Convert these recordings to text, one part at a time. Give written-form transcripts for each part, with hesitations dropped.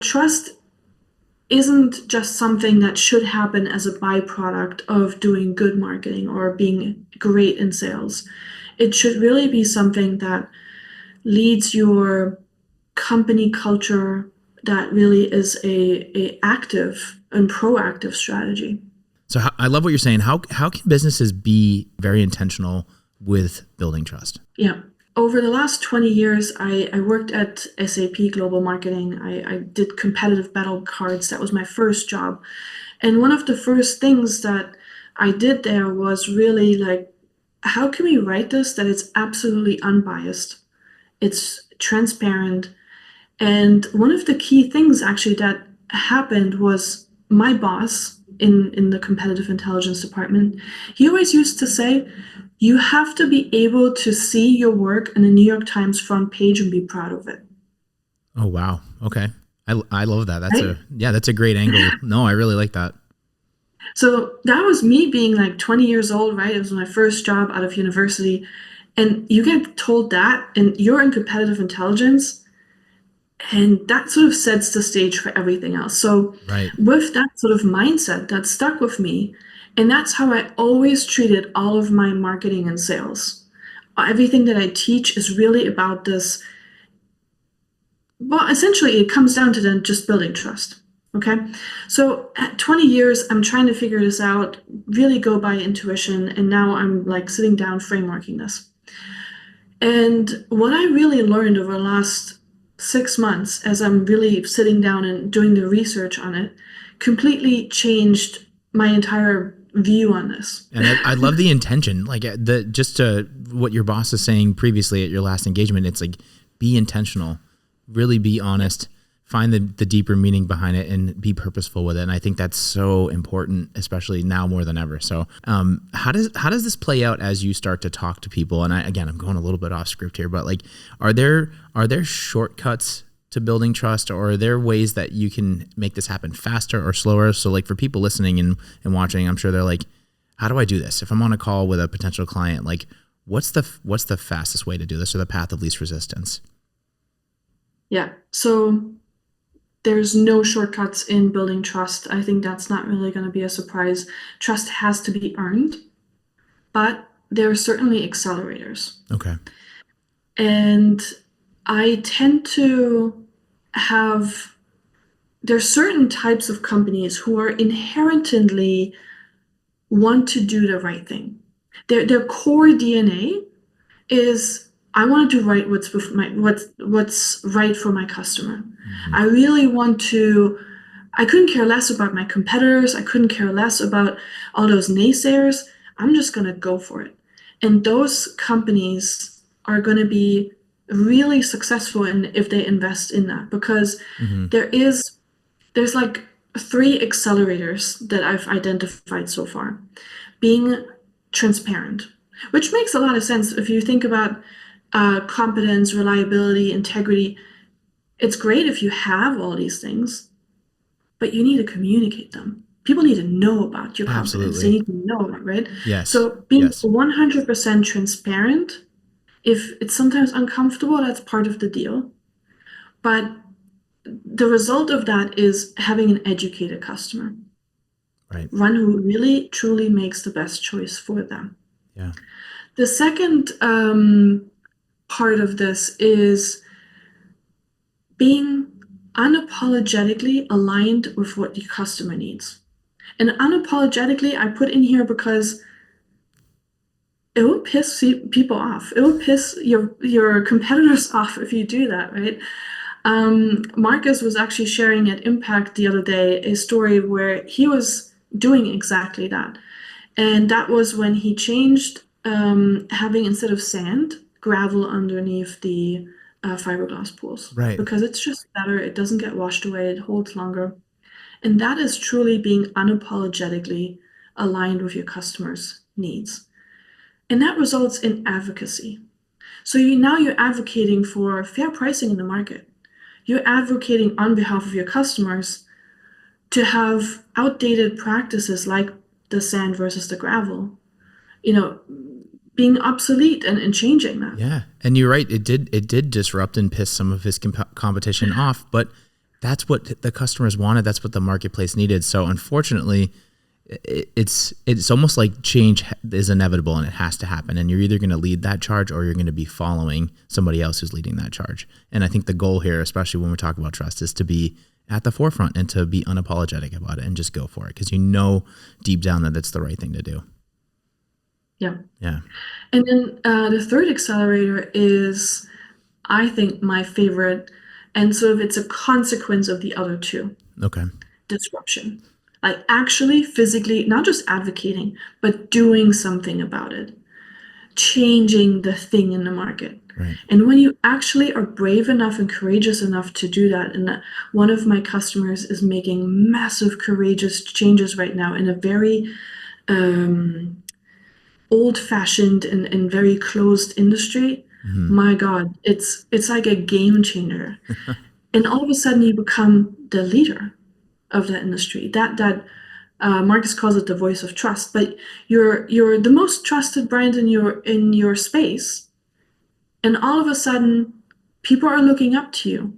trust isn't just something that should happen as a byproduct of doing good marketing or being great in sales. It should really be something that leads your company culture, that really is a active and proactive strategy. So I love what you're saying. How can businesses be very intentional with building trust? Yeah. Over the last 20 years, I worked at SAP Global Marketing. I did competitive battle cards. That was my first job. And one of the first things that I did there was really like, how can we write this that it's absolutely unbiased? It's transparent. And one of the key things actually that happened was my boss in the competitive intelligence department, he always used to say, you have to be able to see your work in the New York Times front page and be proud of it. Oh, wow. Okay. I love that. Right? That's a great angle. No, I really like that. So that was me being like 20 years old, right? It was my first job out of university. And you get told that, and you're in competitive intelligence, and that sort of sets the stage for everything else. So Right. with that sort of mindset, that stuck with me. And that's how I always treated all of my marketing and sales. Everything that I teach is really about this. Well, essentially, it comes down to then just building trust. Okay. So at 20 years, I'm trying to figure this out, really go by intuition. And now I'm like sitting down frameworking this. And what I really learned over the last 6 months, as I'm really sitting down and doing the research on it, completely changed my entire view on this. And I love the intention, like what your boss is saying previously at your last engagement. It's like, be intentional, really be honest, find the deeper meaning behind it, and be purposeful with it. And I think that's so important, especially now more than ever. So how does this play out as you start to talk to people? And I'm going a little bit off script here, but like, are there shortcuts to building trust, or are there ways that you can make this happen faster or slower? So like for people listening and watching, I'm sure they're like, how do I do this? If I'm on a call with a potential client, like what's the fastest way to do this, or the path of least resistance? Yeah. So there's no shortcuts in building trust. I think that's not really going to be a surprise. Trust has to be earned, but there are certainly accelerators. Okay. And I tend to there's certain types of companies who are inherently want to do the right thing. Their core DNA is, I want to do right what's right for my customer. Mm-hmm. I really want to. I couldn't care less about my competitors. I couldn't care less about all those naysayers. I'm just going to go for it. And those companies are going to be really successful if they invest in that, because mm-hmm. there's like 3 accelerators that I've identified so far. Being transparent, which makes a lot of sense if you think about competence, reliability, integrity. It's great if you have all these things, but you need to communicate them. People need to know about your competence. Absolutely. They need to know, right? Yes. So being 100% transparent, if it's sometimes uncomfortable, that's part of the deal. But the result of that is having an educated customer. Right. One who really, truly makes the best choice for them. Yeah. The second part of this is being unapologetically aligned with what the customer needs. And unapologetically, I put in here because it will piss people off. It will piss your competitors off if you do that, right? Marcus was actually sharing at Impact the other day a story where he was doing exactly that. And that was when he changed having, instead of sand, gravel underneath the fiberglass pools. Right. Because it's just better. It doesn't get washed away. It holds longer. And that is truly being unapologetically aligned with your customers' needs. And that results in advocacy. So now you're advocating for fair pricing in the market. You're advocating on behalf of your customers to have outdated practices like the sand versus the gravel, being obsolete and changing that. Yeah. And you're right. It did disrupt and piss some of his competition off, but that's what the customers wanted. That's what the marketplace needed. So unfortunately, it's almost like change is inevitable and it has to happen. And you're either going to lead that charge or you're going to be following somebody else who's leading that charge. And I think the goal here, especially when we talk about trust, is to be at the forefront and to be unapologetic about it and just go for it. Because you know deep down that it's the right thing to do. Yeah. Yeah. And then the third accelerator is, I think, my favorite. And so it's a consequence of the other two. Okay. Disruption. Like actually physically, not just advocating, but doing something about it. Changing the thing in the market. Right. And when you actually are brave enough and courageous enough to do that, and one of my customers is making massive courageous changes right now in a very old-fashioned and very closed industry, my God, it's like a game changer. And all of a sudden you become the leader of that industry. That Marcus calls it the voice of trust, but you're the most trusted brand in your space. And all of a sudden, people are looking up to you.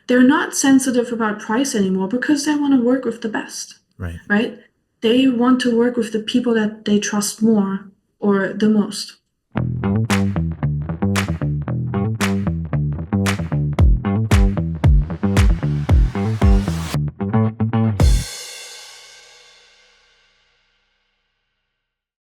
They're not sensitive about price anymore because they want to work with the best, Right. right? They want to work with the people that they trust more or the most.